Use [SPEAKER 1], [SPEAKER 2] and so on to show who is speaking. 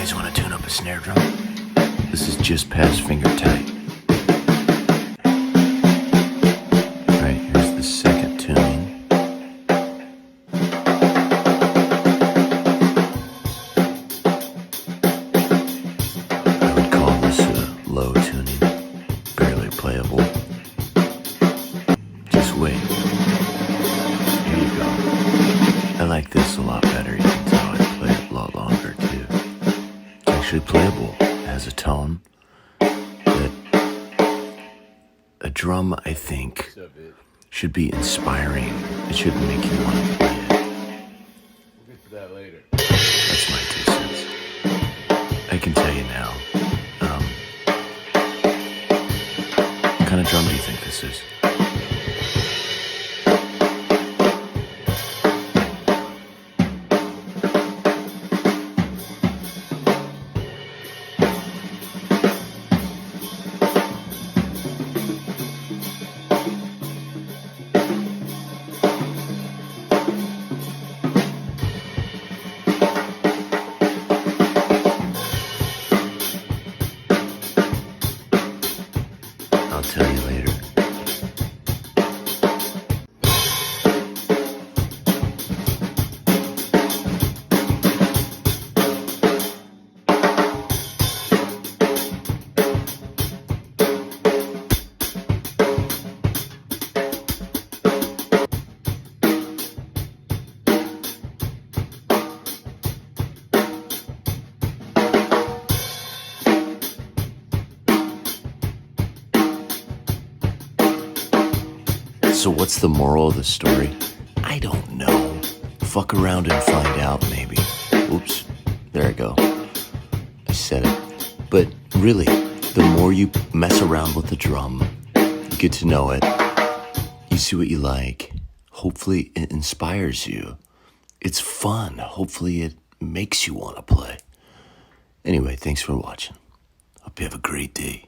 [SPEAKER 1] guys want to tune up a snare drum? This is just past finger tight. Alright, here's the second tuning. I would call this a low tuning, barely playable. Just wait. Here you go. I like this a lot better. You can tell I play it a lot longer too. It's actually playable. It has a tone that a drum, I think, should be inspiring. It shouldn't make you want to play it.
[SPEAKER 2] We'll get to that later.
[SPEAKER 1] That's my 2 cents. I can tell you now. What kind of drum do you think this is? I'll tell you later. So what's the moral of the story? I don't know. Fuck around and find out, maybe. Oops, there I go. I said it. But really, the more you mess around with the drum, you get to know it, you see what you like. Hopefully it inspires you. It's fun. Hopefully it makes you want to play. Anyway, thanks for watching. Hope you have a great day.